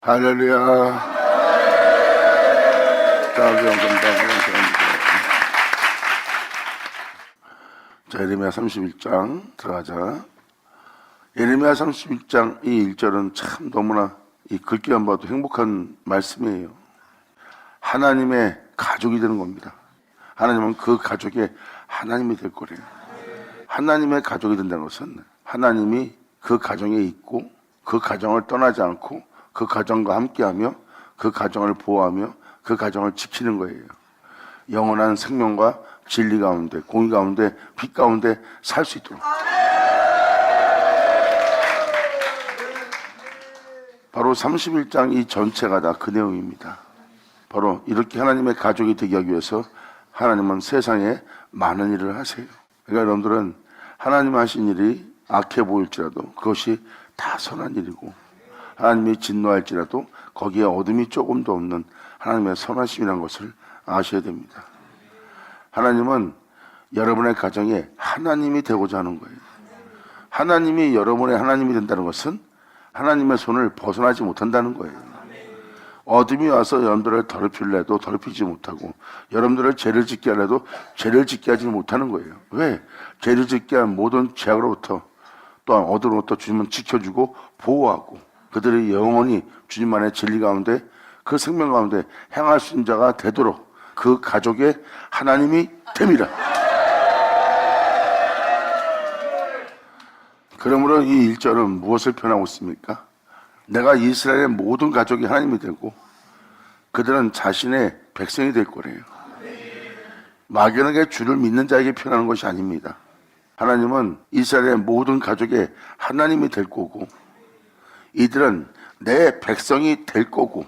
할렐루야. 자, 예레미야 31장 들어가자. 예레미야 31장 이 1절은 참 너무나 이 글귀만 봐도 행복한 말씀이에요. 하나님의 가족이 되는 겁니다. 하나님은 그 가족의 하나님이 될 거래요. 하나님의 가족이 된다는 것은 하나님이 그 가정에 있고 그 가정을 떠나지 않고 그 가정과 함께하며 그 가정을 보호하며 그 가정을 지키는 거예요. 영원한 생명과 진리 가운데, 공의 가운데, 빛 가운데 살 수 있도록. 바로 31장 이 전체가 다 그 내용입니다. 바로 이렇게 하나님의 가족이 되기 하기 위해서 하나님은 세상에 많은 일을 하세요. 그러니까 여러분들은 하나님 하신 일이 악해 보일지라도 그것이 다 선한 일이고, 하나님이 진노할지라도 거기에 어둠이 조금도 없는 하나님의 선하심이라는 것을 아셔야 됩니다. 하나님은 여러분의 가정에 하나님이 되고자 하는 거예요. 하나님이 여러분의 하나님이 된다는 것은 하나님의 손을 벗어나지 못한다는 거예요. 어둠이 와서 여러분들을 더럽히려 해도 더럽히지 못하고, 여러분들을 죄를 짓게 하려도 죄를 짓게 하지 못하는 거예요. 왜? 죄를 짓게 한 모든 죄악으로부터, 또한 어둠으로부터 주님은 지켜주고 보호하고, 그들이 영원히 주님만의 진리 가운데 그 생명 가운데 행할 수 있는 자가 되도록 그 가족의 하나님이 됩니다. 그러므로 이 1절은 무엇을 표현하고 있습니까? 내가 이스라엘의 모든 가족이 하나님이 되고 그들은 자신의 백성이 될 거래요. 막연하게 주를 믿는 자에게 표현하는 것이 아닙니다. 하나님은 이스라엘의 모든 가족의 하나님이 될 거고 이들은 내 백성이 될 거고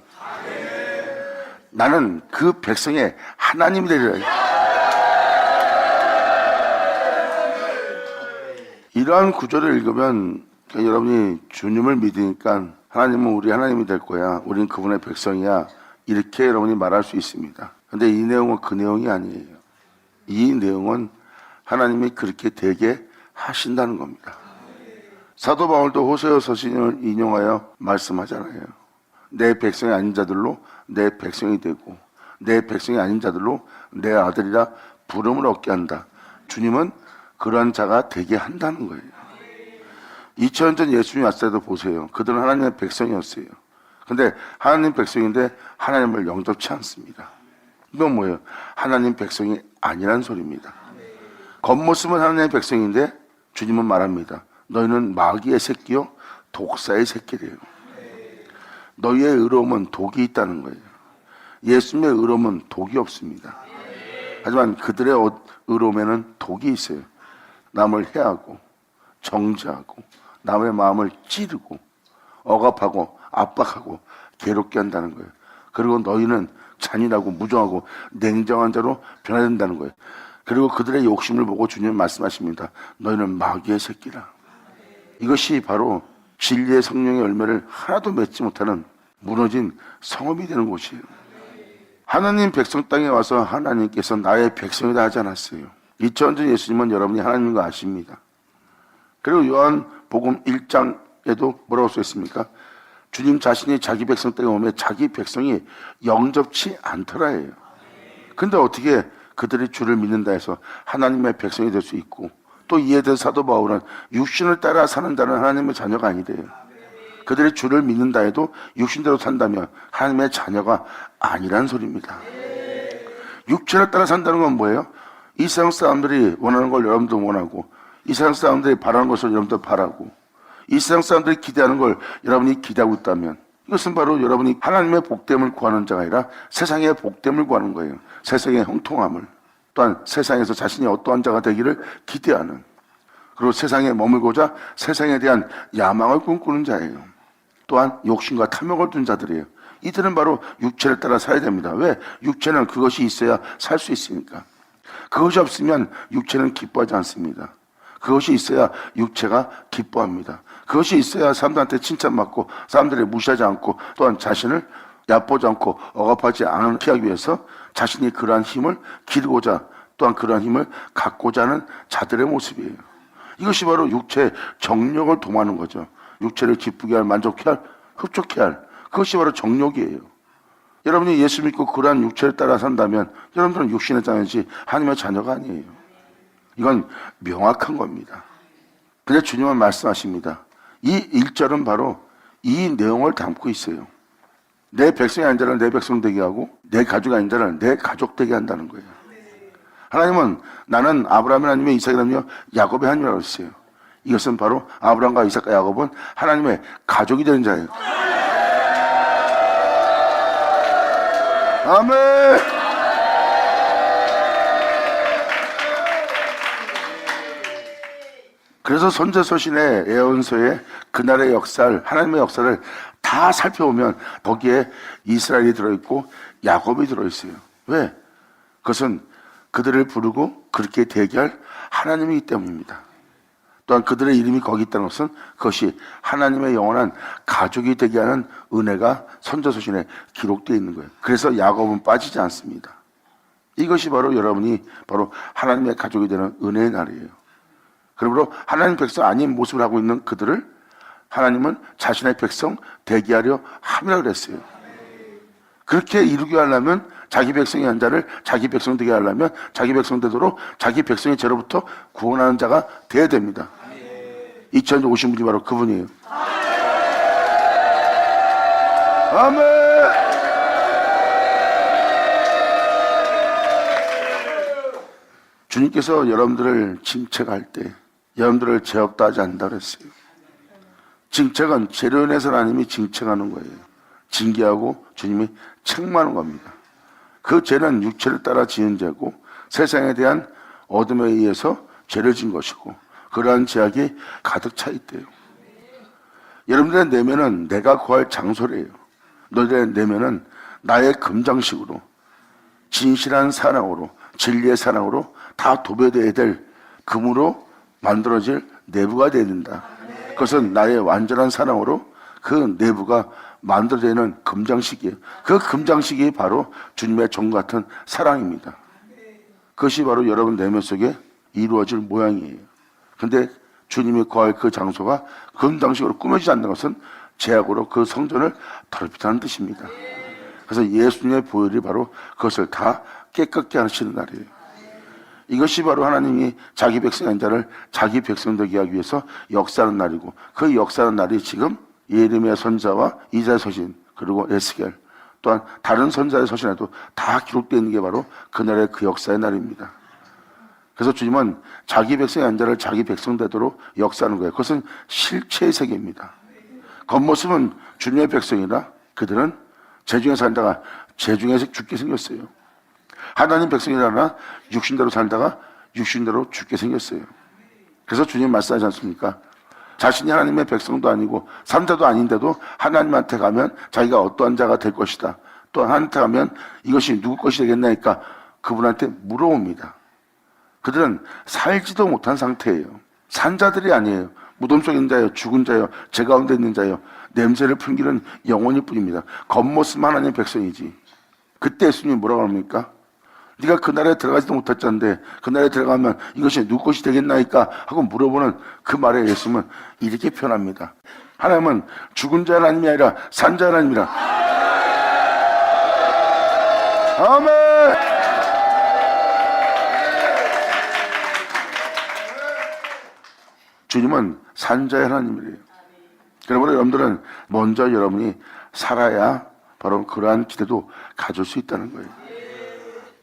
나는 그 백성의 하나님이 되리라. 이러한 구절을 읽으면 여러분이 주님을 믿으니까 하나님은 우리 하나님이 될 거야, 우린 그분의 백성이야, 이렇게 여러분이 말할 수 있습니다. 근데 이 내용은 그 내용이 아니에요. 이 내용은 하나님이 그렇게 되게 하신다는 겁니다. 사도 바울도 호세아 서신을 인용하여 말씀하잖아요. 내 백성이 아닌 자들로 내 백성이 되고 내 백성이 아닌 자들로 내 아들이라 부름을 얻게 한다. 주님은 그러한 자가 되게 한다는 거예요. 2000년 전 예수님이 왔을 때도 보세요. 그들은 하나님의 백성이었어요. 근데 하나님 백성인데 하나님을 영접치 않습니다. 이건 뭐예요? 하나님 백성이 아니란 소리입니다. 겉모습은 하나님의 백성인데 주님은 말합니다. 너희는 마귀의 새끼요 독사의 새끼래요. 너희의 의로움은 독이 있다는 거예요. 예수님의 의로움은 독이 없습니다. 하지만 그들의 의로움에는 독이 있어요. 남을 해하고 정죄하고 남의 마음을 찌르고 억압하고 압박하고 괴롭게 한다는 거예요. 그리고 너희는 잔인하고 무정하고 냉정한 자로 변화된다는 거예요. 그리고 그들의 욕심을 보고 주님은 말씀하십니다. 너희는 마귀의 새끼라. 이것이 바로 진리의 성령의 열매를 하나도 맺지 못하는 무너진 성읍이 되는 곳이에요. 하나님 백성 땅에 와서 하나님께서 나의 백성이다 하지 않았어요. 2000년 전 예수님은 여러분이 하나님인 거 아십니다. 그리고 요한복음 1장에도 뭐라고 써있습니까? 주님 자신이 자기 백성 땅에 오면 자기 백성이 영접치 않더라예요. 근데 어떻게 그들이 주를 믿는다 해서 하나님의 백성이 될 수 있고, 또 이에 대해 사도 바울은 육신을 따라 사는 자는 하나님의 자녀가 아니래요. 그들이 주를 믿는다 해도 육신대로 산다면 하나님의 자녀가 아니란 소리입니다. 육체를 따라 산다는 건 뭐예요? 이 세상 사람들이 원하는 걸 여러분도 원하고, 이 세상 사람들이 바라는 것을 여러분도 바라고, 이 세상 사람들이 기대하는 걸 여러분이 기대하고 있다면 이것은 바로 여러분이 하나님의 복됨을 구하는 자가 아니라 세상의 복됨을 구하는 거예요. 세상의 형통함을, 또한 세상에서 자신이 어떠한 자가 되기를 기대하는, 그리고 세상에 머물고자 세상에 대한 야망을 꿈꾸는 자예요. 또한 욕심과 탐욕을 둔 자들이에요. 이들은 바로 육체를 따라 살아야 됩니다. 왜? 육체는 그것이 있어야 살 수 있으니까. 그것이 없으면 육체는 기뻐하지 않습니다. 그것이 있어야 육체가 기뻐합니다. 그것이 있어야 사람들한테 칭찬받고 사람들이 무시하지 않고, 또한 자신을 얕보지 않고 억압하지 않게 하기 위해서 자신이 그러한 힘을 기르고자, 또한 그러한 힘을 갖고자 하는 자들의 모습이에요. 이것이 바로 육체의 정력을 도모하는 거죠. 육체를 기쁘게 할, 만족해 할, 흡족해 할 그것이 바로 정욕이에요. 여러분이 예수 믿고 그러한 육체를 따라 산다면 여러분들은 육신의 자녀지 하나님의 자녀가 아니에요. 이건 명확한 겁니다. 근데 주님은 말씀하십니다. 이 1절은 바로 이 내용을 담고 있어요. 내 백성이 아닌 자를 내 백성 되게 하고 내 가족이 아닌 자를 내 가족 되게 한다는 거예요. 하나님은 나는 아브라함의 하나님의 이삭의 하나님이요 야곱의 하나님이라고 했어요. 이것은 바로 아브라함과 이삭과 야곱은 하나님의 가족이 되는 자예요. 아멘. 그래서 선지서신의 예언서에 그날의 역사를 하나님의 역사를 다 살펴보면 거기에 이스라엘이 들어있고 야곱이 들어있어요. 왜? 그것은 그들을 부르고 그렇게 대기할 하나님이기 때문입니다. 또한 그들의 이름이 거기 있다는 것은 그것이 하나님의 영원한 가족이 되게 하는 은혜가 선지서신에 기록되어 있는 거예요. 그래서 야곱은 빠지지 않습니다. 이것이 바로 여러분이 바로 하나님의 가족이 되는 은혜의 날이에요. 그러므로 하나님 백성 아닌 모습을 하고 있는 그들을 하나님은 자신의 백성 대기하려 함이라고 그랬어요. 그렇게 이루게 하려면 자기 백성의 한 자를 자기 백성 되게 하려면 자기 백성 되도록 자기 백성의 죄로부터 구원하는 자가 돼야 됩니다. 2000년 오신 분이 바로 그분이에요. 아멘. 주님께서 여러분들을 징책할 때 여러분들을 죄 없다 하지 않는다고 했어요. 징책은 죄로 인해서 하나님이 징책하는 거예요. 징계하고 주님이 책망하는 겁니다. 그 죄는 육체를 따라 지은 죄고 세상에 대한 어둠에 의해서 죄를 진 것이고 그러한 죄악이 가득 차 있대요. 여러분들의 내면은 내가 거할 장소래요. 너희들의 내면은 나의 금장식으로 진실한 사랑으로 진리의 사랑으로 다 도배되어야 될 금으로 만들어질 내부가 되어야 된다. 그것은 나의 완전한 사랑으로 그 내부가 만들어지는 금장식이에요. 그 금장식이 바로 주님의 종 같은 사랑입니다. 그것이 바로 여러분 내면 속에 이루어질 모양이에요. 근데 주님이 거할 그 장소가 금장식으로 꾸며지지 않는 것은 죄악으로 그 성전을 더럽히다는 뜻입니다. 그래서 예수님의 보혈이 바로 그것을 다 깨끗게 하시는 날이에요. 이것이 바로 하나님이 자기 백성의 자를 자기 백성 되게 하기 위해서 역사하는 날이고 그 역사하는 날이 지금 예레미야 선지자와 이사야 서신 그리고 에스겔 또한 다른 선지자의 서신에도 다 기록되어 있는 게 바로 그날의 그 역사의 날입니다. 그래서 주님은 자기 백성의 한 자를 자기 백성 되도록 역사하는 거예요. 그것은 실체의 세계입니다. 겉모습은 주님의 백성이라 그들은 죄중에 살다가 죄중에서 죽게 생겼어요. 하나님 백성이라나 육신대로 살다가 육신대로 죽게 생겼어요. 그래서 주님 말씀하지 않습니까? 자신이 하나님의 백성도 아니고 삼자도 아닌데도 하나님한테 가면 자기가 어떠한 자가 될 것이다. 또 하나님한테 가면 이것이 누구 것이 되겠나니까 그분한테 물어봅니다. 그들은 살지도 못한 상태예요. 산 자들이 아니에요. 무덤 속에 있는 자예요. 죽은 자예요. 죄 가운데 있는 자예요. 냄새를 풍기는 영혼일 뿐입니다. 겉모습 하나님의 백성이지. 그때 예수님이 뭐라고 합니까? 네가 그 나라에 들어가지도 못했잖는데 그 나라에 들어가면 이것이 누구 것이 되겠나이까 하고 물어보는 그 말에 예수님은 이렇게 표현합니다. 하나님은 죽은 자 하나님이 아니라 산 자 하나님이라. 아멘. 주님은 산 자의 하나님이래요. 그러므로 여러분들은 먼저 여러분이 살아야 바로 그러한 기대도 가질 수 있다는 거예요.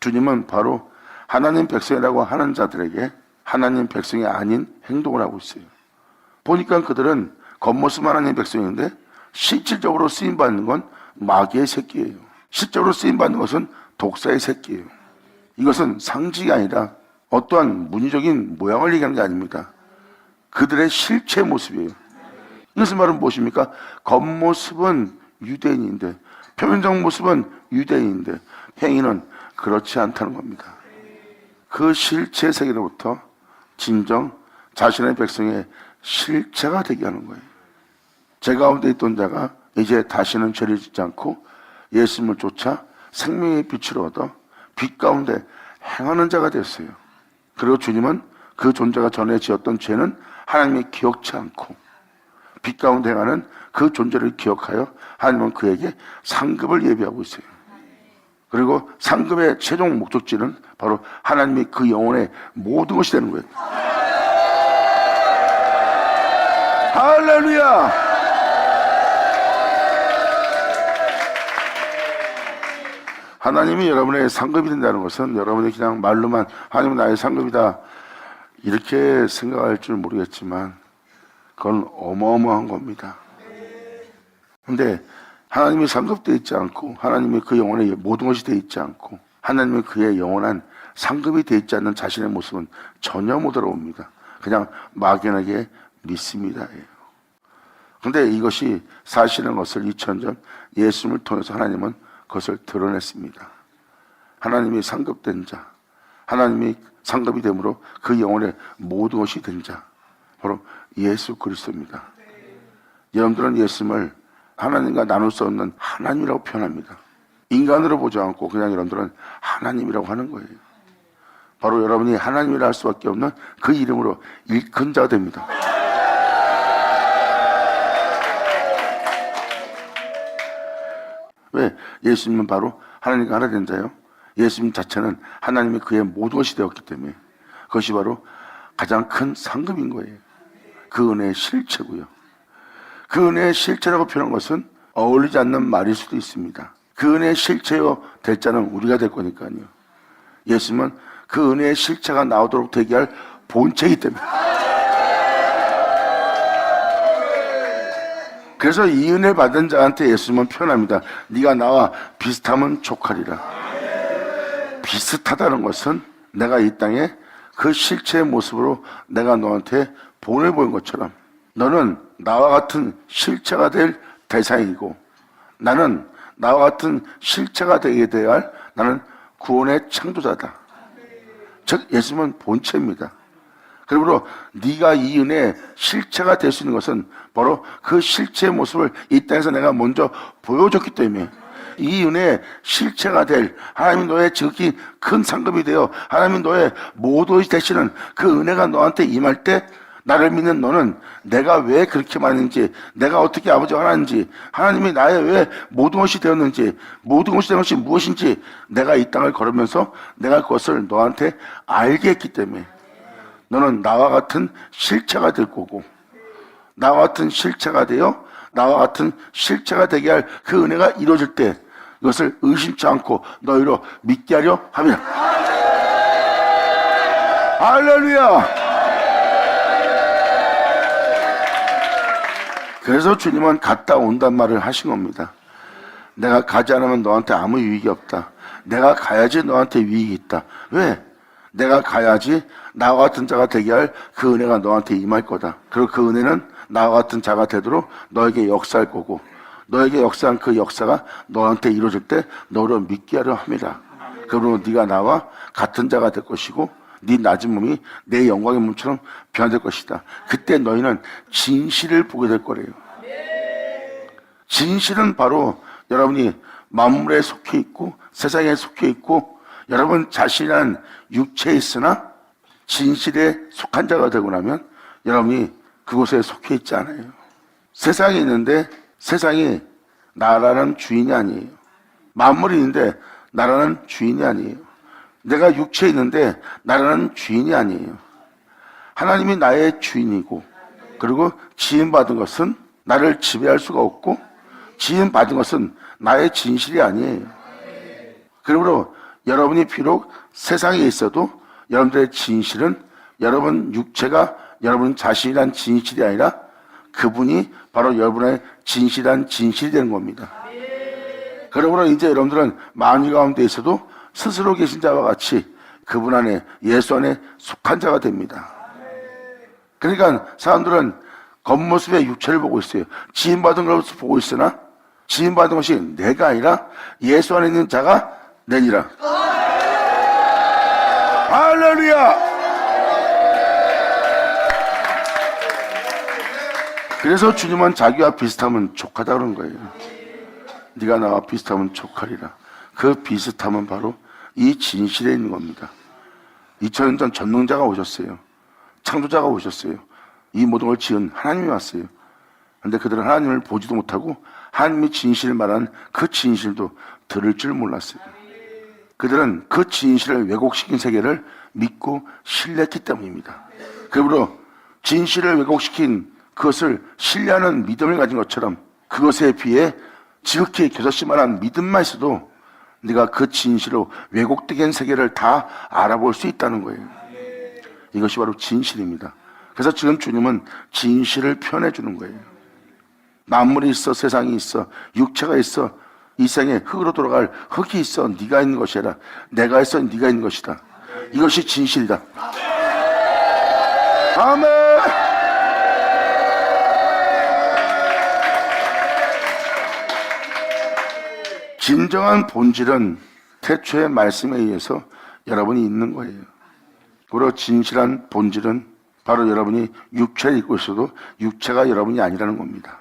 주님은 바로 하나님 백성이라고 하는 자들에게 하나님 백성이 아닌 행동을 하고 있어요. 보니까 그들은 겉모습 하나님 백성인데 실질적으로 쓰임받는 건 마귀의 새끼예요. 실제로 쓰임받는 것은 독사의 새끼예요. 이것은 상징이 아니라 어떠한 문의적인 모양을 얘기하는 게 아닙니다. 그들의 실체 모습이에요. 이것은 말은 무엇입니까? 겉모습은 유대인인데 표면적 모습은 유대인인데 행위는 그렇지 않다는 겁니다. 그 실체 세계로부터 진정 자신의 백성의 실체가 되게 하는 거예요. 죄 가운데 있던 자가 이제 다시는 죄를 짓지 않고 예수님을 쫓아 생명의 빛을 얻어 빛 가운데 행하는 자가 됐어요. 그리고 주님은 그 존재가 전에 지었던 죄는 하나님이 기억치 않고 빛 가운데 행하는 그 존재를 기억하여 하나님은 그에게 상급을 예비하고 있어요. 그리고 상급의 최종 목적지는 바로 하나님이 그 영혼의 모든 것이 되는 거예요. 할렐루야! 하나님이 여러분의 상급이 된다는 것은 여러분이 그냥 말로만 하나님은 나의 상급이다 이렇게 생각할 줄 모르겠지만 그건 어마어마한 겁니다. 근데 하나님이 상급되어 있지 않고 하나님이 그 영혼의 모든 것이 되어 있지 않고 하나님이 그의 영원한 상급이 되어 있지 않는 자신의 모습은 전혀 못 알아옵니다. 그냥 막연하게 믿습니다. 그런데 이것이 사실인 것을 2000년 예수님을 통해서 하나님은 그것을 드러냈습니다. 하나님이 상급된 자, 하나님이 상급이 되므로 그 영혼의 모든 것이 된 자, 바로 예수 그리스도입니다. 여러분들은 예수님을 하나님과 나눌 수 없는 하나님이라고 표현합니다. 인간으로 보지 않고 그냥 여러분들은 하나님이라고 하는 거예요. 바로 여러분이 하나님이라 할 수밖에 없는 그 이름으로 일큰 자가 됩니다. 왜? 예수님은 바로 하나님과 하나 된 자예요. 예수님 자체는 하나님이 그의 모든 것이 되었기 때문에 그것이 바로 가장 큰 상급인 거예요. 그 은혜의 실체고요. 그 은혜의 실체라고 표현한 것은 어울리지 않는 말일 수도 있습니다. 그 은혜의 실체요 될 자는 우리가 될 거니까요. 예수님은 그 은혜의 실체가 나오도록 되게 할 본체이기 때문에. 그래서 이 은혜 받은 자한테 예수님은 표현합니다. 네가 나와 비슷하면 족하리라. 비슷하다는 것은 내가 이 땅에 그 실체의 모습으로 내가 너한테 보내보인 것처럼 너는 나와 같은 실체가 될 대상이고 나는 나와 같은 실체가 되게 되어야 할 나는 구원의 창조자다. 즉 예수님은 본체입니다. 그러므로 네가 이 은혜의 실체가 될 수 있는 것은 바로 그 실체의 모습을 이 땅에서 내가 먼저 보여줬기 때문에 이 은혜의 실체가 될 하나님이 너의 지극히 큰 상급이 되어 하나님이 너의 모든 것이 되시는 그 은혜가 너한테 임할 때 나를 믿는 너는 내가 왜 그렇게 많은지 내가 어떻게 아버지가 하나인지 하나님이 나의 왜 모든 것이 되었는지 모든 것이 된 것이 무엇인지 내가 이 땅을 걸으면서 내가 그것을 너한테 알게 했기 때문에 너는 나와 같은 실체가 될 거고 나와 같은 실체가 되어 나와 같은 실체가 되게 할 그 은혜가 이루어질 때 이것을 의심치 않고 너희로 믿게 하려 함이라. 할렐루야. 그래서 주님은 갔다 온단 말을 하신 겁니다. 내가 가지 않으면 너한테 아무 유익이 없다. 내가 가야지 너한테 유익이 있다. 왜? 내가 가야지 나와 같은 자가 되게 할 그 은혜가 너한테 임할 거다. 그리고 그 은혜는 나와 같은 자가 되도록 너에게 역사할 거고 너에게 역사한 그 역사가 너한테 이루어질 때 너를 믿게 하려 합니다. 그러므로 네가 나와 같은 자가 될 것이고 네 낮은 몸이 내 영광의 몸처럼 변화될 것이다. 그때 너희는 진실을 보게 될 거래요. 진실은 바로 여러분이 만물에 속해 있고 세상에 속해 있고 여러분 자신이란 육체에 있으나 진실에 속한 자가 되고 나면 여러분이 그곳에 속해 있지 않아요. 세상에 있는데 세상이 나라는 주인이 아니에요. 만물이 있는데 나라는 주인이 아니에요. 내가 육체에 있는데 나라는 주인이 아니에요. 하나님이 나의 주인이고 그리고 지음받은 것은 나를 지배할 수가 없고 지음받은 것은 나의 진실이 아니에요. 그러므로 여러분이 비록 세상에 있어도 여러분들의 진실은 여러분 육체가 여러분 자신이란 진실이 아니라 그분이 바로 여러분의 진실한 진실이 되는 겁니다. 그러므로 이제 여러분들은 만유 가운데 있어도 스스로 계신 자와 같이 그분 안에 예수 안에 속한 자가 됩니다. 그러니까 사람들은 겉모습의 육체를 보고 있어요. 지음받은 것을 보고 있으나 지음받은 것이 내가 아니라 예수 안에 있는 자가 내니라. 할렐루야. 그래서 주님은 자기와 비슷하면 족하다 그런 거예요. 네가 나와 비슷하면 족하리라. 그 비슷함은 바로 이 진실에 있는 겁니다. 2000년 전 전능자가 오셨어요. 창조자가 오셨어요. 이 모든 걸 지은 하나님이 왔어요. 근데 그들은 하나님을 보지도 못하고 하나님이 진실을 말하는 그 진실도 들을 줄 몰랐어요. 그들은 그 진실을 왜곡시킨 세계를 믿고 신뢰했기 때문입니다. 그러므로 진실을 왜곡시킨 그것을 신뢰하는 믿음을 가진 것처럼 그것에 비해 지극히 교사씨만한 믿음만 있어도 네가 그 진실로 왜곡되게 한 세계를 다 알아볼 수 있다는 거예요. 이것이 바로 진실입니다. 그래서 지금 주님은 진실을 표현해 주는 거예요. 만물이 있어, 세상이 있어, 육체가 있어, 이 세상에 흙으로 돌아갈 흙이 있어, 네가 있는 것이라. 내가 있어, 네가 있는 것이다. 이것이 진실이다. 아멘. 진정한 본질은 태초의 말씀에 의해서 여러분이 있는 거예요. 그리고 진실한 본질은 바로 여러분이 육체를 입고 있어도 육체가 여러분이 아니라는 겁니다.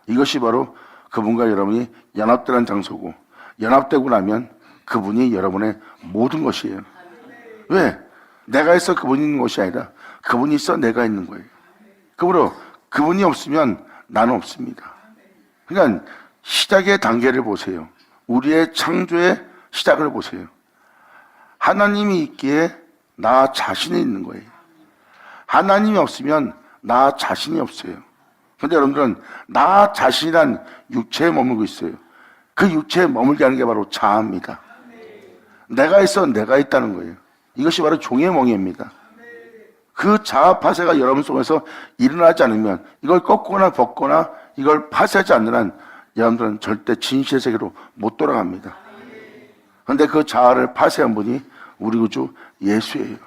이것이 바로 그분과 여러분이 연합되는 장소고, 연합되고 나면 그분이 여러분의 모든 것이에요. 왜? 내가 있어 그분이 있는 것이 아니라 그분이 있어 내가 있는 거예요. 그러므로 그분이 없으면 나는 없습니다. 그러니까 시작의 단계를 보세요. 우리의 창조의 시작을 보세요. 하나님이 있기에 나 자신이 있는 거예요. 하나님이 없으면 나 자신이 없어요. 그런데 여러분들은 나 자신이란 육체에 머물고 있어요. 그 육체에 머물게 하는 게 바로 자아입니다. 내가 있어 내가 있다는 거예요. 이것이 바로 종의 멍에입니다. 그 자아 파쇄가 여러분 속에서 일어나지 않으면, 이걸 꺾거나 벗거나 이걸 파쇄하지 않는 한 여러분들은 절대 진실의 세계로 못 돌아갑니다. 그런데 그 자아를 파쇄한 분이 우리 구주 예수예요.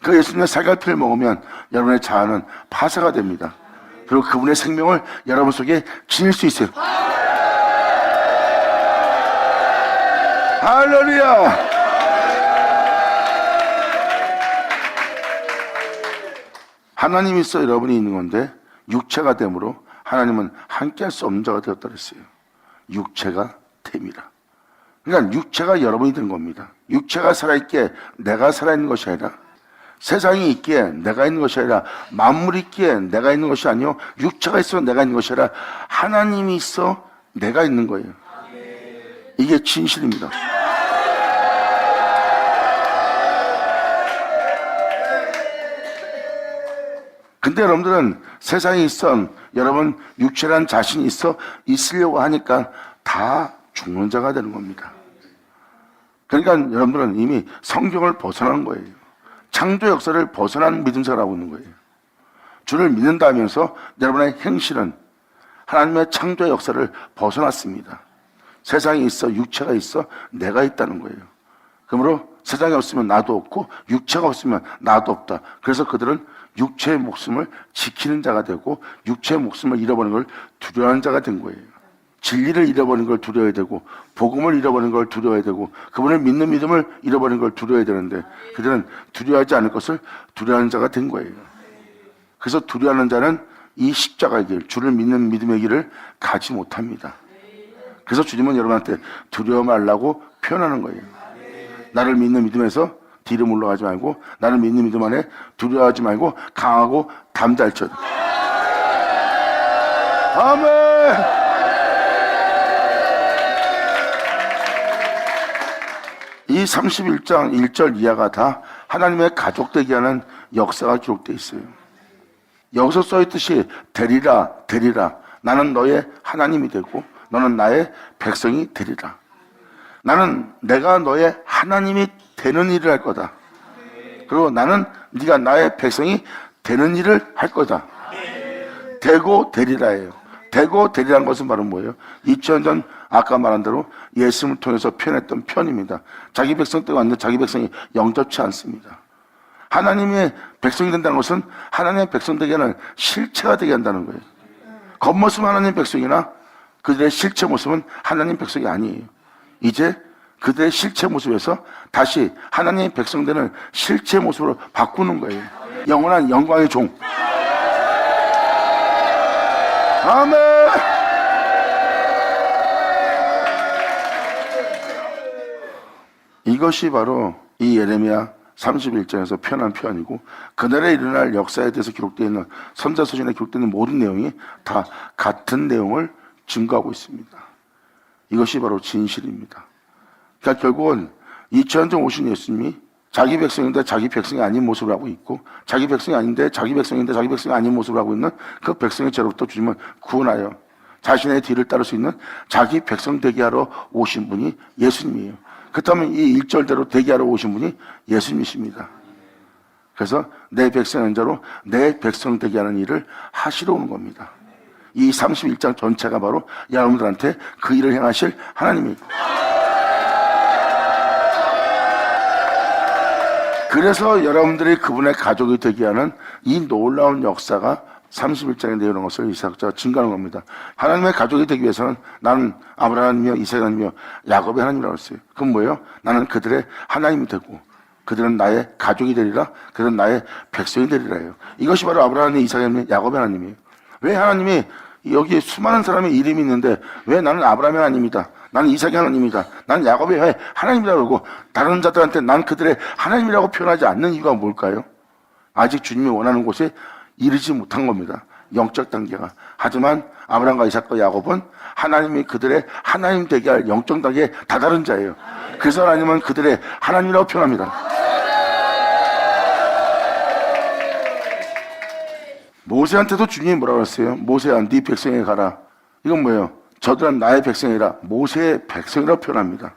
그 예수님의 살갈피를 먹으면 여러분의 자아는 파쇄가 됩니다. 그리고 그분의 생명을 여러분 속에 지닐 수 있어요. 할렐루야! 하나님이 있어 여러분이 있는 건데 육체가 됨으로 하나님은 함께할 수 없는 자가 되었다 그랬어요. 육체가 됨이라. 그러니까 육체가 여러분이 된 겁니다. 육체가 살아있기에 내가 살아있는 것이 아니라, 세상이 있기에 내가 있는 것이 아니라, 만물이 있기에 내가 있는 것이 아니요 육체가 있어 내가 있는 것이 아니라 하나님이 있어 내가 있는 거예요. 이게 진실입니다. 근데 여러분들은 세상에 있어, 여러분 육체란 자신이 있어 있으려고 하니까 다 죽는 자가 되는 겁니다. 그러니까 여러분들은 이미 성경을 벗어난 거예요. 창조 역사를 벗어난 믿음생활을 하고 있는 거예요. 주를 믿는다 하면서 여러분의 행실은 하나님의 창조 역사를 벗어났습니다. 세상에 있어, 육체가 있어, 내가 있다는 거예요. 그러므로 세상에 없으면 나도 없고 육체가 없으면 나도 없다. 그래서 그들은 육체의 목숨을 지키는 자가 되고 육체의 목숨을 잃어버리는 걸 두려워하는 자가 된 거예요. 진리를 잃어버리는 걸 두려워해야 되고 복음을 잃어버리는 걸 두려워해야 되고 그분을 믿는 믿음을 잃어버리는 걸 두려워해야 되는데 그들은 두려워하지 않을 것을 두려워하는 자가 된 거예요. 그래서 두려워하는 자는 이 십자가의 길, 주를 믿는 믿음의 길을 가지 못합니다. 그래서 주님은 여러분한테 두려워 말라고 표현하는 거예요. 나를 믿는 믿음에서 뒤로 물러가지 말고, 나를 믿는 믿음 안에 두려워하지 말고 강하고 담대할 것. 아멘. 이 31장 1절 이하가 다 하나님의 가족 되게 하는 역사가 기록되어 있어요. 여기서 써있듯이 되리라 되리라, 나는 너의 하나님이 되고 너는 나의 백성이 되리라. 나는 내가 너의 하나님이 되는 일을 할 거다. 그리고 나는 네가 나의 백성이 되는 일을 할 거다. 되고 되리라예요. 되고 되리라는 것은 바로 뭐예요? 2000년 전 아까 말한 대로 예수님을 통해서 표현했던 표현입니다. 자기 백성 때가 왔는데 자기 백성이 영접치 않습니다. 하나님의 백성이 된다는 것은 하나님의 백성 되게 하는 실체가 되게 한다는 거예요. 겉모습은 하나님의 백성이나 그들의 실체 모습은 하나님 백성이 아니에요. 이제 그들의 실체 모습에서 다시 하나님의 백성 되는 실체 모습으로 바꾸는 거예요. 영원한 영광의 종. 아멘. 이것이 바로 이 예레미야 31장에서 표현한 표현이고 그날에 일어날 역사에 대해서 기록되어 있는 선자서신에 기록되어 있는 모든 내용이 다 같은 내용을 증거하고 있습니다. 이것이 바로 진실입니다. 그러니까 결국은 2000년 전 오신 예수님이 자기 백성인데 자기 백성이 아닌 모습을 하고 있고 자기 백성이 아닌데 자기 백성인데 자기 백성이 아닌 모습을 하고 있는 그 백성의 죄로부터 주님은 구원하여 자신의 뒤를 따를 수 있는 자기 백성 되게 하러 오신 분이 예수님이에요. 그렇다면 이 1절대로 되게 하러 오신 분이 예수님이십니다. 그래서 내 백성인 자로 내 백성 되게 하는 일을 하시러 오는 겁니다. 이 31장 전체가 바로 여러분들한테 그 일을 행하실 하나님입니다. 그래서 여러분들이 그분의 가족이 되게 하는 이 놀라운 역사가 31장에 내려오는 것을 이사학자가 증거하는 겁니다. 하나님의 가족이 되기 위해서는 나는 아브라함이며 이삭 하나님이며 야곱의 하나님이라고 했어요. 그건 뭐예요? 나는 그들의 하나님이 되고 그들은 나의 가족이 되리라, 그들은 나의 백성이 되리라 해요. 이것이 바로 아브라함의 이삭 하나님의 야곱의 하나님이에요. 왜 하나님이 여기 수많은 사람의 이름이 있는데 왜 나는 아브라함의 하나님이다, 나는 이삭의 하나님이다, 나는 야곱의 하나님이라고 그러고 다른 자들한테 난 그들의 하나님이라고 표현하지 않는 이유가 뭘까요? 아직 주님이 원하는 곳에 이르지 못한 겁니다. 영적 단계가. 하지만 아브라함과 이삭과 야곱은 하나님이 그들의 하나님 되게 할 영적 단계에 다다른 자예요. 그래서 하나님은 그들의 하나님이라고 표현합니다. 모세한테도 주님이 뭐라고 했어요? 모세야, 네 백성에게 가라. 이건 뭐예요? 저들은 나의 백성이라 모세의 백성이라고 표현합니다.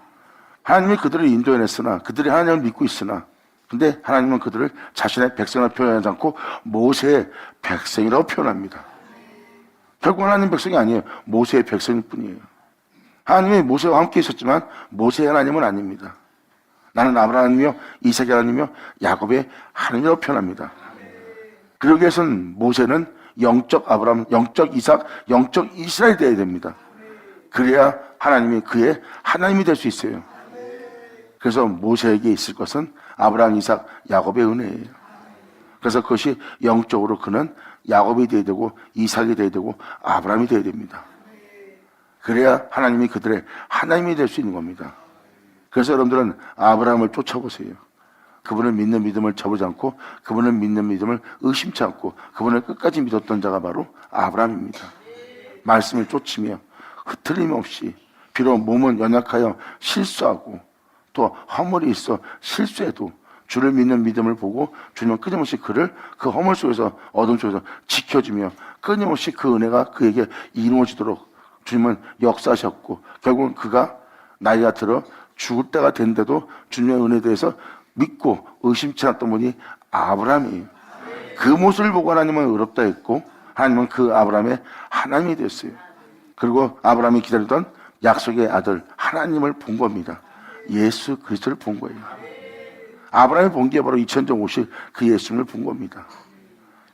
하나님이 그들을 인도해냈으나 그들이 하나님을 믿고 있으나 근데 하나님은 그들을 자신의 백성이라고 표현하지 않고 모세의 백성이라고 표현합니다. 결국 하나님 백성이 아니에요. 모세의 백성일 뿐이에요. 하나님이 모세와 함께 있었지만 모세의 하나님은 아닙니다. 나는 아브라함이며 이삭의 하나님이며 야곱의 하나님이라고 표현합니다. 그러기 위해서는 모세는 영적 아브라함, 영적 이삭, 영적 이스라엘이 되어야 됩니다. 그래야 하나님이 그의 하나님이 될 수 있어요. 그래서 모세에게 있을 것은 아브라함, 이삭, 야곱의 은혜예요. 그래서 그것이 영적으로 그는 야곱이 되어야 되고 이삭이 되어야 되고 아브라함이 되어야 됩니다. 그래야 하나님이 그들의 하나님이 될 수 있는 겁니다. 그래서 여러분들은 아브라함을 쫓아보세요. 그분을 믿는 믿음을 접지 않고 그분을 믿는 믿음을 의심치 않고 그분을 끝까지 믿었던 자가 바로 아브라함입니다. 말씀을 쫓으며 흐트림없이 비록 몸은 연약하여 실수하고 또 허물이 있어 실수해도 주를 믿는 믿음을 보고 주님은 끊임없이 그를 그 허물 속에서 어둠 속에서 지켜주며 끊임없이 그 은혜가 그에게 이루어지도록 주님은 역사하셨고 결국은 그가 나이가 들어 죽을 때가 된데도 주님의 은혜에 대해서 믿고 의심치 않았던 분이 아브라함이에요. 그 모습을 보고 하나님은 의롭다 했고 하나님은 그 아브라함의 하나님이 됐어요. 그리고 아브라함이 기다리던 약속의 아들 하나님을 본 겁니다. 예수 그리스도를 본 거예요. 아브라함이 본 게 바로 2000년 오실 그 예수님을 본 겁니다.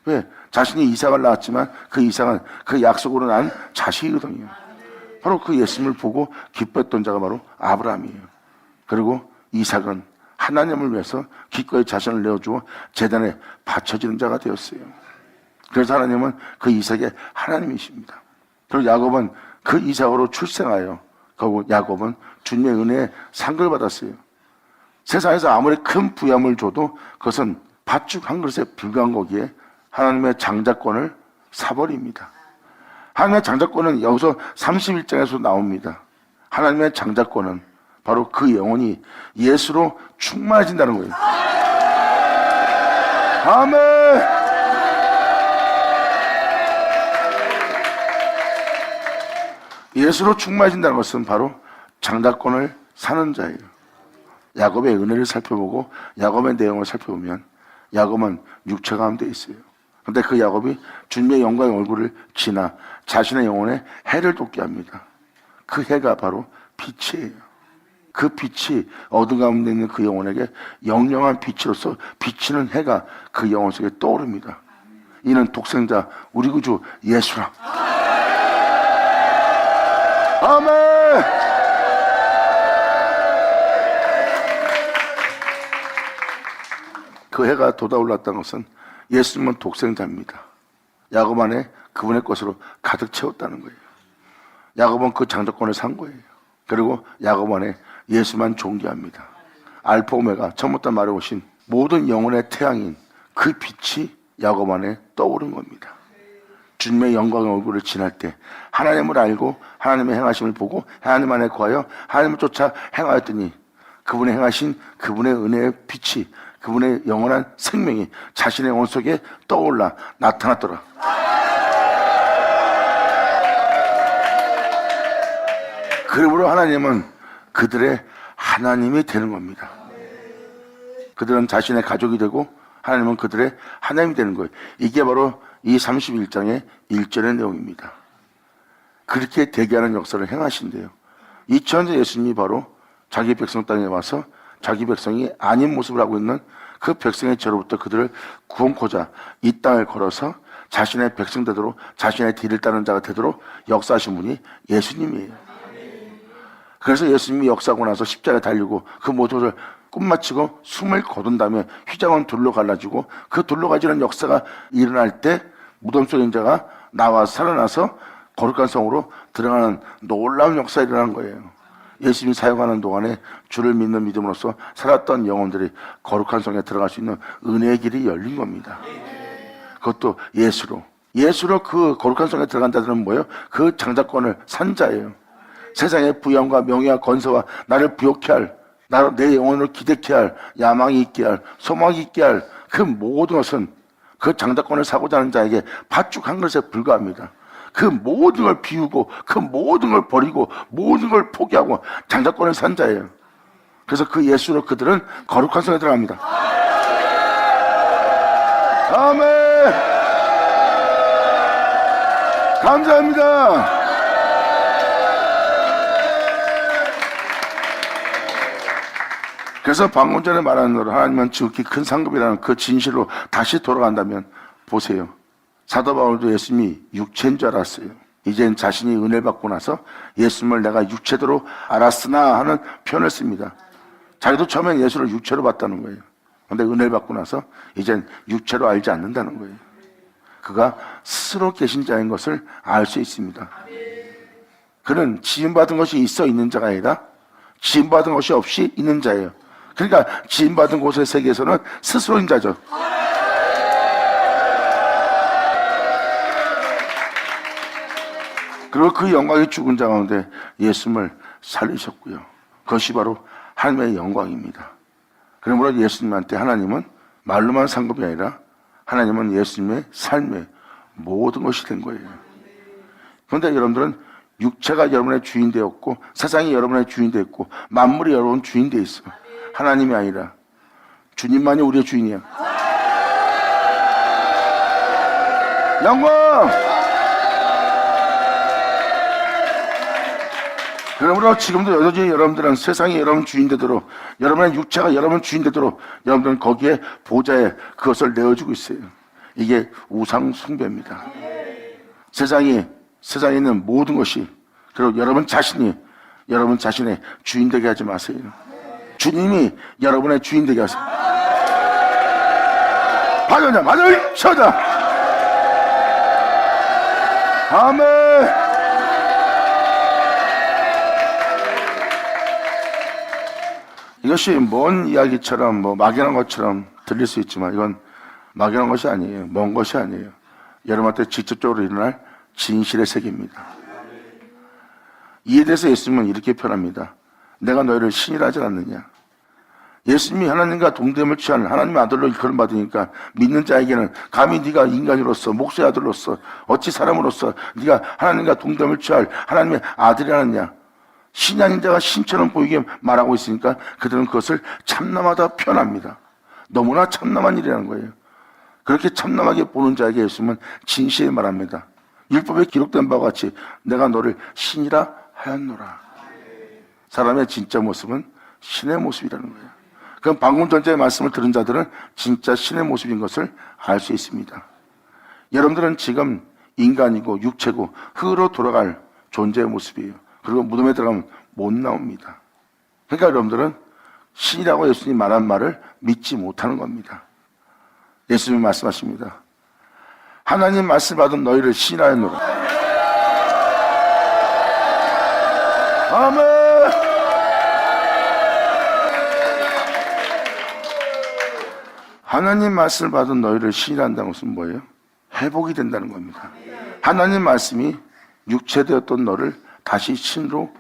왜? 자신이 이삭을 낳았지만 그 이삭은 그 약속으로 난 자식이거든요. 바로 그 예수님을 보고 기뻐했던 자가 바로 아브라함이에요. 그리고 이삭은 하나님을 위해서 기꺼이 자신을 내어주어 제단에 바쳐지는 자가 되었어요. 그래서 하나님은 그 이삭의 하나님이십니다. 그리고 야곱은 그 이삭으로 출생하여 결국 야곱은 주님의 은혜에 상급을 받았어요. 세상에서 아무리 큰 부양을 줘도 그것은 팥죽 한 그릇에 불과한 거기에 하나님의 장자권을 사버립니다. 하나님의 장자권은 여기서 31장에서 나옵니다. 하나님의 장자권은 바로 그 영혼이 예수로 충만해진다는 거예요. 아멘! 예수로 충만해진다는 것은 바로 장자권을 사는 자예요. 야곱의 은혜를 살펴보고 야곱의 내용을 살펴보면 야곱은 육체가 함께 있어요. 그런데 그 야곱이 주님의 영광의 얼굴을 지나 자신의 영혼에 해를 돋게 합니다. 그 해가 바로 빛이에요. 그 빛이 어둠 가운데 있는 그 영혼에게 영영한 빛으로서 비치는 해가 그 영혼 속에 떠오릅니다. 이는 독생자 우리 구주 예수라. 아멘! 그 해가 돋아올랐다는 것은 예수님은 독생자입니다. 야곱 안에 그분의 것으로 가득 채웠다는 거예요. 야곱은 그 장자권을 산 거예요. 그리고 야곱 안에 예수만 존귀합니다. 알파 오메가 처음부터 말해오신 모든 영혼의 태양인 그 빛이 야곱 안에 떠오른 겁니다. 주님의 영광의 얼굴을 지날 때 하나님을 알고 하나님의 행하심을 보고 하나님 안에 거하여 하나님을 쫓아 행하였더니 그분의 행하신 그분의 은혜의 빛이, 그분의 영원한 생명이 자신의 영혼 속에 떠올라 나타났더라. 그러므로 하나님은 그들의 하나님이 되는 겁니다. 그들은 자신의 가족이 되고 하나님은 그들의 하나님이 되는 거예요. 이게 바로 이 31장의 1절의 내용입니다. 그렇게 대기하는 역사를 행하신대요. 2000년 예수님이 바로 자기 백성 땅에 와서 자기 백성이 아닌 모습을 하고 있는 그 백성의 죄로부터 그들을 구원코자 이 땅을 걸어서 자신의 백성 되도록, 자신의 뒤를 따르는 자가 되도록 역사하신 분이 예수님이에요. 그래서 예수님이 역사하고 나서 십자가에 달리고 그 모습을 끝마치고 숨을 거둔 다음에 휘장은 돌로 갈라지고 그 돌로 가지는 역사가 일어날 때 무덤 속의 인자가 나와 살아나서 거룩한 성으로 들어가는 놀라운 역사가 일어난 거예요. 예수님이 사역하는 동안에 주를 믿는 믿음으로써 살았던 영혼들이 거룩한 성에 들어갈 수 있는 은혜의 길이 열린 겁니다. 그것도 예수로 그 거룩한 성에 들어간 자들은 뭐예요? 그 장자권을 산 자예요. 세상의 부양과 명예와 건설와 나를 부욕케 할, 내 영혼을 기대케 할, 야망이 있게 할, 소망이 있게 할 그 모든 것은 그 장자권을 사고자 하는 자에게 팥죽 한 그릇에 불과합니다. 그 모든 걸 비우고 그 모든 걸 버리고 모든 걸 포기하고 장자권을 산 자예요. 그래서 그 예수로 그들은 거룩한 성에 들어갑니다. 아멘. 감사합니다. 그래서 방금 전에 말한 대로 하나님은 지극히 큰 상급이라는 그 진실로 다시 돌아간다면 보세요. 사도 바울도 예수님이 육체인 줄 알았어요. 이젠 자신이 은혜를 받고 나서 예수님을 내가 육체대로 알았으나 하는 표현을 씁니다. 자기도 처음엔 예수를 육체로 봤다는 거예요. 그런데 은혜를 받고 나서 이젠 육체로 알지 않는다는 거예요. 그가 스스로 계신 자인 것을 알 수 있습니다. 그는 지음받은 것이 있어 있는 자가 아니라 지음받은 것이 없이 있는 자예요. 그러니까 지음받은 곳의 세계에서는 스스로인 자죠. 그리고 그 영광이 죽은 자 가운데 예수님을 살리셨고요. 그것이 바로 하나님의 영광입니다. 그러므로 예수님한테 하나님은 말로만 상급이 아니라 하나님은 예수님의 삶의 모든 것이 된 거예요. 그런데 여러분들은 육체가 여러분의 주인 되었고 세상이 여러분의 주인 되었고 만물이 여러분 주인 되어 있어요. 하나님이 아니라 주님만이 우리의 주인이야. 영광! 그러므로 지금도 여전히 여러분들은 세상이 여러분 주인 되도록, 여러분의 육체가 여러분 주인 되도록 여러분들은 거기에 보좌에 그것을 내어주고 있어요. 이게 우상 숭배입니다. 세상에 있는 모든 것이, 그리고 여러분 자신이 여러분 자신의 주인 되게 하지 마세요. 주님이 여러분의 주인 되게 하세요. 받으자, 받을 쳐자. 아멘. 이것이 먼 이야기처럼 막연한 것처럼 들릴 수 있지만 이건 막연한 것이 아니에요. 먼 것이 아니에요. 여러분한테 직접적으로 일어날 진실의 세계입니다. 이에 대해서 예수님은 이렇게 표현합니다. 내가 너희를 신이라 하지 않느냐. 예수님이 하나님과 동됨을 취한 하나님의 아들로 일컬음 받으니까 믿는 자에게는 감히 네가 인간으로서 목수의 아들로서 어찌 사람으로서 네가 하나님과 동됨을 취할 하나님의 아들이 하느냐. 신이 아닌 자가 신처럼 보이게 말하고 있으니까 그들은 그것을 참남하다 표현합니다. 너무나 참남한 일이라는 거예요. 그렇게 참남하게 보는 자에게 예수님은 진실을 말합니다. 율법에 기록된 바와 같이 내가 너를 신이라 하였노라. 사람의 진짜 모습은 신의 모습이라는 거예요. 그럼 방금 전자의 말씀을 들은 자들은 진짜 신의 모습인 것을 알 수 있습니다. 여러분들은 지금 인간이고 육체고 흙으로 돌아갈 존재의 모습이에요. 그리고 무덤에 들어가면 못 나옵니다. 그러니까 여러분들은 신이라고 예수님이 말한 말을 믿지 못하는 겁니다. 예수님이 말씀하십니다. 하나님 말씀 받은 너희를 신하였노라. 아멘. 하나님 말씀을 받은 너희를 신이란다는 것은 뭐예요? 회복이 된다는 겁니다. 하나님 말씀이 육체되었던 너를 다시 신으로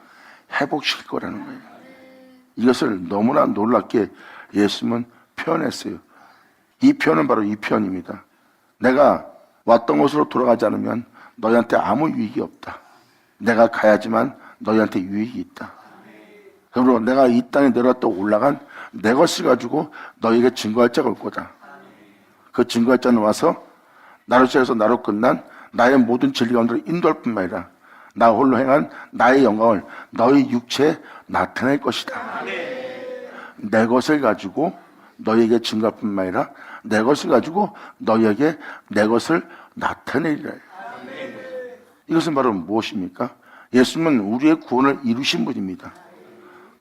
회복시킬 거라는 거예요. 이것을 너무나 놀랍게 예수님은 표현했어요. 이 표현은 바로 이 표현입니다. 내가 왔던 곳으로 돌아가지 않으면 너희한테 아무 유익이 없다. 내가 가야지만 너희한테 유익이 있다. 그러므로 내가 이 땅에 내려왔다 올라간 내 것을 가지고 너희에게 증거할 자가 올 거다. 그 증거할 자는 와서 나로 시작해서 나로 끝난 나의 모든 진리 가운데로 인도할 뿐만 아니라 나 홀로 행한 나의 영광을 너희 육체에 나타낼 것이다. 내 것을 가지고 너희에게 증거할 뿐만 아니라 내 것을 가지고 너희에게 내 것을 나타내리라. 이것은 바로 무엇입니까? 예수님은 우리의 구원을 이루신 분입니다.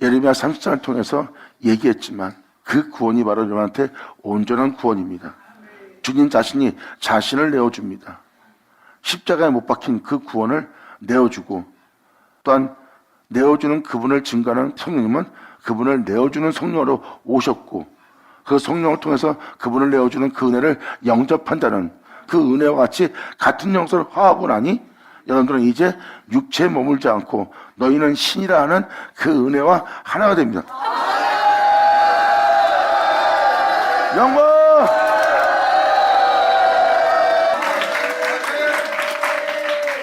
예레미야 30장을 통해서 얘기했지만 그 구원이 바로 여러분한테 온전한 구원입니다. 주님 자신이 자신을 내어줍니다. 십자가에 못 박힌 그 구원을 내어주고 또한 내어주는 그분을 증거하는 성령님은 그분을 내어주는 성령으로 오셨고 그 성령을 통해서 그분을 내어주는 그 은혜를 영접한다는 그 은혜와 같이 같은 영성을 화하고 나니 여러분들은 이제 육체에 머물지 않고 너희는 신이라 하는 그 은혜와 하나가 됩니다. 영광!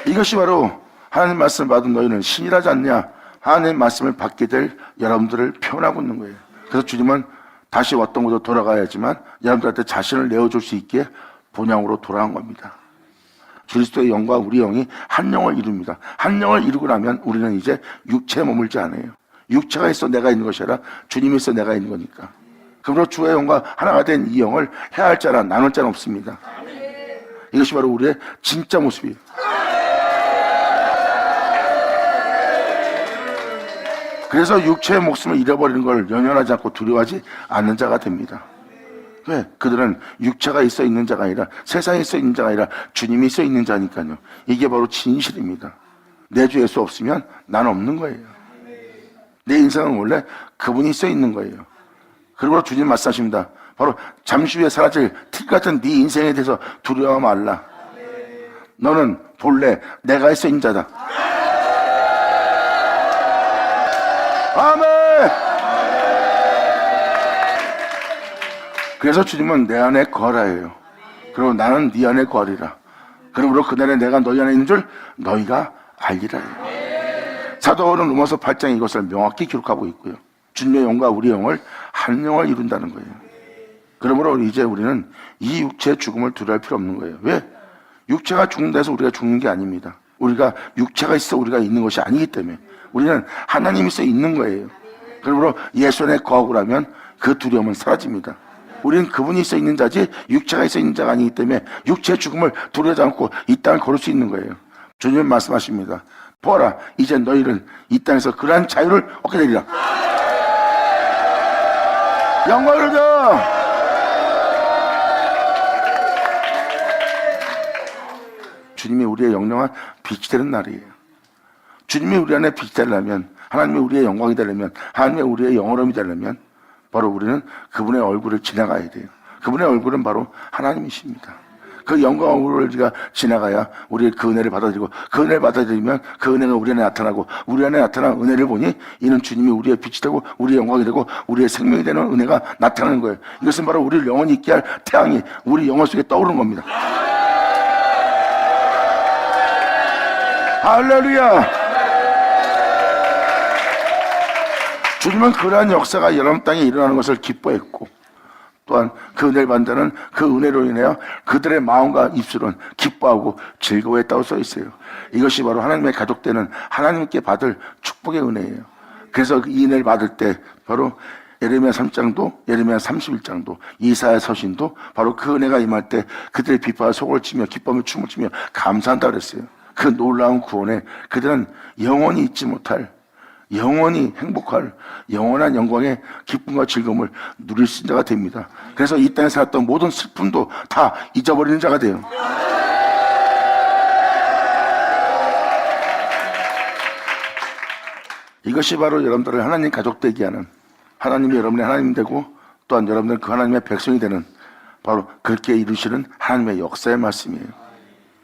이것이 바로 하나님 말씀을 받은 너희는 신이라지 않냐? 하나님의 말씀을 받게 될 여러분들을 표현하고 있는 거예요. 그래서 주님은 다시 왔던 곳으로 돌아가야지만 여러분들한테 자신을 내어줄 수 있게 본향으로 돌아간 겁니다. 그리스도의 영과 우리 영이 한 영을 이룹니다. 한 영을 이루고 나면 우리는 이제 육체에 머물지 않아요. 육체가 있어 내가 있는 것이 아니라 주님이 있어 내가 있는 거니까. 그러므로 주의 영과 하나가 된 이 영을 해할 자나 나눌 자는 없습니다. 이것이 바로 우리의 진짜 모습이에요. 그래서 육체의 목숨을 잃어버리는 걸 연연하지 않고 두려워하지 않는 자가 됩니다. 왜? 그들은 육체가 있어 있는 자가 아니라 세상에 있어 있는 자가 아니라 주님이 있어 있는 자니까요. 이게 바로 진실입니다. 내 주 예수 없으면 난 없는 거예요. 내 인생은 원래 그분이 있어 있는 거예요. 그리고 주님 말씀하십니다. 바로 잠시 후에 사라질 티 같은 네 인생에 대해서 두려워 말라. 너는 본래 내가 있어 있는 자다. 아멘! 그래서 주님은 내 안에 거하라예요. 그리고 나는 네 안에 거하리라. 그러므로 그날에 내가 너희 안에 있는 줄 너희가 알리라. 사도 바울은 로마서 8장에 이것을 명확히 기록하고 있고요. 주님의 영과 우리 영을 한 영을 이룬다는 거예요. 그러므로 이제 우리는 이 육체의 죽음을 두려워할 필요 없는 거예요. 왜? 육체가 죽는다 해서 우리가 죽는 게 아닙니다. 우리가 육체가 있어 우리가 있는 것이 아니기 때문에 우리는 하나님이 있어 있는 거예요. 그러므로 예수 안에 거하고 나면 그 두려움은 사라집니다. 우리는 그분이 있어 있는 자지 육체가 있어 있는 자가 아니기 때문에 육체의 죽음을 두려워하지 않고 이 땅을 걸을 수 있는 거예요. 주님 말씀하십니다. 보아라, 이제 너희는 이 땅에서 그러한 자유를 얻게 되리라. 영광을 얻어! 주님이 우리의 영영한 빛이 되는 날이에요. 주님이 우리 안에 빛이 되려면, 하나님이 우리의 영광이 되려면, 하나님이 우리의 영원함이 되려면 바로 우리는 그분의 얼굴을 지나가야 돼요. 그분의 얼굴은 바로 하나님이십니다. 그 영광을 우리가 지나가야 우리 그 은혜를 받아들이고 그 은혜를 받아들이면 그 은혜가 우리 안에 나타나고 우리 안에 나타난 은혜를 보니 이는 주님이 우리의 빛이 되고 우리의 영광이 되고 우리의 생명이 되는 은혜가 나타나는 거예요. 이것은 바로 우리를 영원히 있게 할 태양이 우리 영혼 속에 떠오르는 겁니다. 할렐루야! 주님은 그러한 역사가 여러분 땅에 일어나는 것을 기뻐했고 또한 그 은혜를 받는 자는 그 은혜로 인하여 그들의 마음과 입술은 기뻐하고 즐거워했다고 써 있어요. 이것이 바로 하나님의 가족되는 하나님께 받을 축복의 은혜예요. 그래서 이 은혜를 받을 때 바로 예레미야 3장도 예레미야 31장도 이사야 서신도 바로 그 은혜가 임할 때 그들의 비파와 속을 치며 기뻐하며 춤을 추며 감사한다 그랬어요. 그 놀라운 구원에 그들은 영원히 잊지 못할 영원히 행복할 영원한 영광의 기쁨과 즐거움을 누릴 수 있는 자가 됩니다. 그래서 이 땅에 살았던 모든 슬픔도 다 잊어버리는 자가 돼요. 이것이 바로 여러분들을 하나님 가족 되게 하는 하나님이 여러분의 하나님 되고 또한 여러분들은 그 하나님의 백성이 되는 바로 그렇게 이루시는 하나님의 역사의 말씀이에요.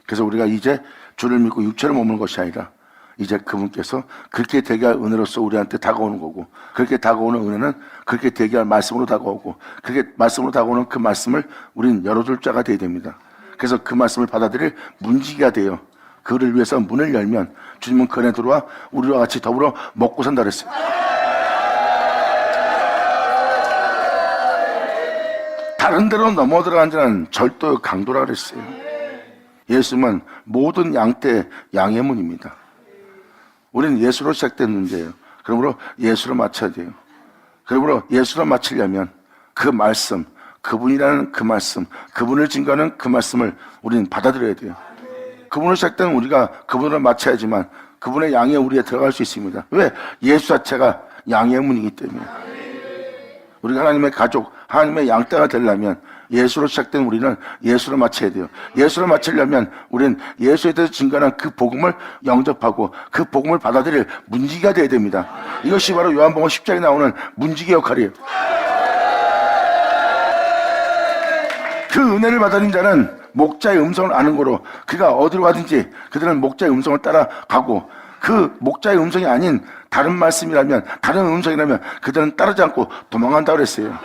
그래서 우리가 이제 주를 믿고 육체를 머무는 것이 아니라 이제 그분께서 그렇게 되게 할 은혜로서 우리한테 다가오는 거고, 그렇게 다가오는 은혜는 그렇게 되게 할 말씀으로 다가오고, 그렇게 말씀으로 다가오는 그 말씀을 우리는 열어줄 자가 되어야 됩니다. 그래서 그 말씀을 받아들일 문지기가 돼요. 그를 위해서 문을 열면 주님은 그 안에 들어와 우리와 같이 더불어 먹고 산다 그랬어요. 다른 데로 넘어 들어간 자는 절도의 강도라 그랬어요. 예수님은 모든 양떼의 양의 문입니다. 우리는 예수로 시작된 문제예요. 그러므로 예수로 맞춰야 돼요. 그러므로 예수로 맞추려면 그 말씀, 그분이라는 그 말씀, 그분을 증거하는 그 말씀을 우리는 받아들여야 돼요. 그분으로 시작된 우리가 그분으로 맞춰야지만 그분의 양에 우리가 들어갈 수 있습니다. 왜? 예수 자체가 양의 문이기 때문에. 우리가 하나님의 가족, 하나님의 양떼가 되려면 예수로 시작된 우리는 예수로 맞춰야 돼요. 예수로 맞추려면 우리는 예수에 대해서 증거하는 그 복음을 영접하고 그 복음을 받아들일 문지기가 되어야 됩니다. 이것이 바로 요한복음 10장에 나오는 문지기 역할이에요. 그 은혜를 받아들인 자는 목자의 음성을 아는 거로 그가 어디로 가든지 그들은 목자의 음성을 따라가고, 그 목자의 음성이 아닌 다른 말씀이라면, 다른 음성이라면 그들은 따르지 않고 도망간다고 그랬어요.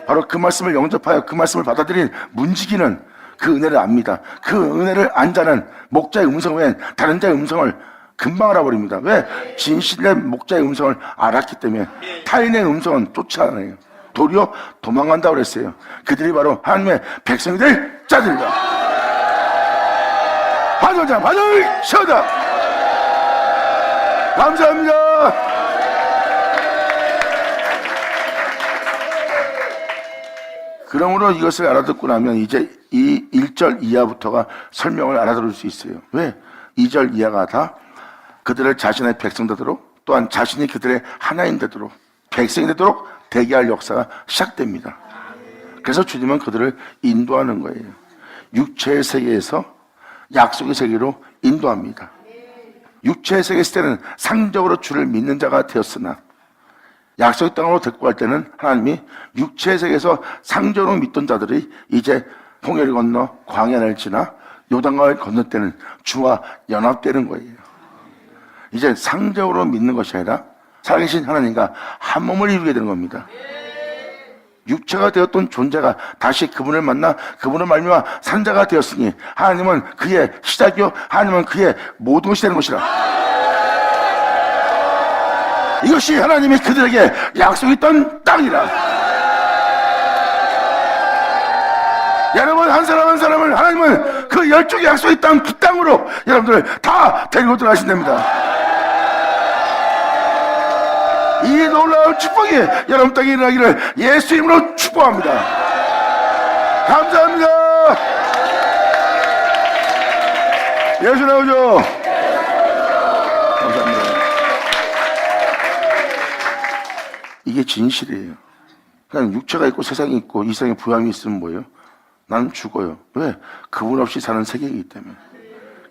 바로 그 말씀을 영접하여 그 말씀을 받아들인 문지기는 그 은혜를 압니다. 그 은혜를 안 자는 목자의 음성 외엔 다른 자의 음성을 금방 알아버립니다. 왜? 진실의 목자의 음성을 알았기 때문에. 타인의 음성은 쫓아내요. 도리어 도망간다고 그랬어요. 그들이 바로 하나님의 백성이 될 자들이다. 반원자 반을 쳐다. 감사합니다. 그러므로 이것을 알아듣고 나면 이제 이 1절 이하부터가 설명을 알아들을 수 있어요. 왜? 2절 이하가 다 그들을 자신의 백성 되도록, 또한 자신이 그들의 하나인 되도록, 백성이 되도록 되게 할 역사가 시작됩니다. 그래서 주님은 그들을 인도하는 거예요. 육체의 세계에서 약속의 세계로 인도합니다. 육체의 세계에 있을 때는 상적으로 주를 믿는 자가 되었으나 약속의 땅으로 데리고 갈 때는 하나님이 육체의 세계에서 상적으로 믿던 자들이 이제 홍해를 건너 광야를 지나 요단강을 건널 때는 주와 연합되는 거예요. 이제 상적으로 믿는 것이 아니라 살아계신 하나님과 한 몸을 이루게 되는 겁니다. 육체가 되었던 존재가 다시 그분을 만나 그분을 말미암아 산 자가 되었으니 하나님은 그의 시작이요 하나님은 그의 모든 것이 되는 것이라. 이것이 하나님이 그들에게 약속했던 땅이라. 여러분, 한 사람 한 사람을 하나님은 그 12개 약속의 땅, 그 땅으로 여러분들 다 데리고 들어가신답니다. 이 놀라운 축복이 여러분 땅에 일어나기를 예수 이름으로 축복합니다. 감사합니다. 예수 나오죠. 감사합니다. 이게 진실이에요. 그냥 육체가 있고 세상이 있고 이 세상에 부함이 있으면 뭐예요? 나는 죽어요. 왜? 그분 없이 사는 세계이기 때문에.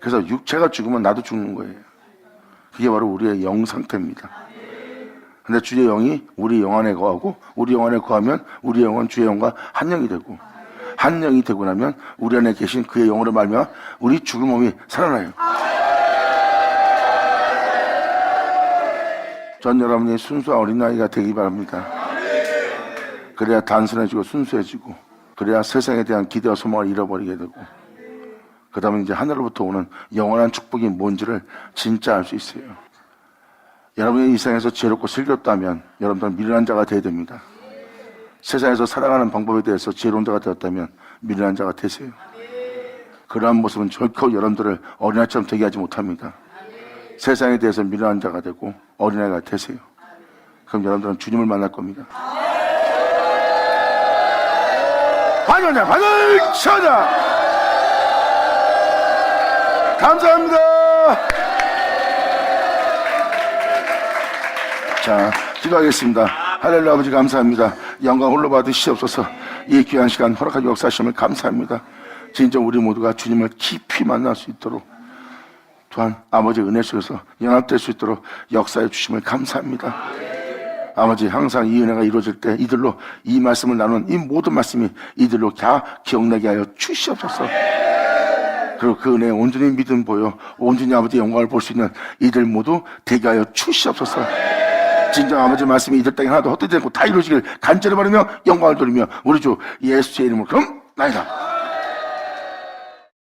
그래서 육체가 죽으면 나도 죽는 거예요. 그게 바로 우리의 영 상태입니다. 근데 주의 영이 우리 영 안에 거하고, 우리 영 안에 거하면 우리 영은 주의 영과 한 영이 되고, 한 영이 되고 나면 우리 안에 계신 그의 영으로 말미암아 우리 죽을 몸이 살아나요. 전 여러분이 순수한 어린아이가 되기 바랍니다. 그래야 단순해지고 순수해지고, 그래야 세상에 대한 기대와 소망을 잃어버리게 되고, 그 다음에 이제 하늘로부터 오는 영원한 축복이 뭔지를 진짜 알 수 있어요. 여러분이 이 세상에서 지혜롭고 슬기롭다면 여러분들은 미련한 자가 되어야 됩니다. 세상에서 살아가는 방법에 대해서 지혜로운 자가 되었다면 미련한 자가 되세요. 그러한 모습은 결코 여러분들을 어린아이처럼 되게 하지 못합니다. 세상에 대해서 미련한 자가 되고 어린아이가 되세요. 그럼 여러분들은 주님을 만날 겁니다. 반원자 반을 쳐다. 감사합니다. 자, 기도하겠습니다. 할렐루야. 아버지 감사합니다. 영광 홀로 받으시옵소서. 이 귀한 시간 허락하고 역사하심을 감사합니다. 진짜 우리 모두가 주님을 깊이 만날 수 있도록, 또한 아버지 은혜 속에서 연합될 수 있도록 역사해 주심을 감사합니다. 아버지 항상 이 은혜가 이루어질 때 이들로 이 말씀을 나눈 이 모든 말씀이 이들로 다 기억나게 하여 주시옵소서. 그리고 그 은혜에 온전히 믿음 보여 온전히 아버지 영광을 볼 수 있는 이들 모두 되게 하여 주시옵소서. 진정 아버지 말씀이 이들 땅에 하나도 헛되지 않고 다 이루어지길 간절히 바라며 영광을 돌리며 우리 주 예수의 이름으로 그럼 나이다.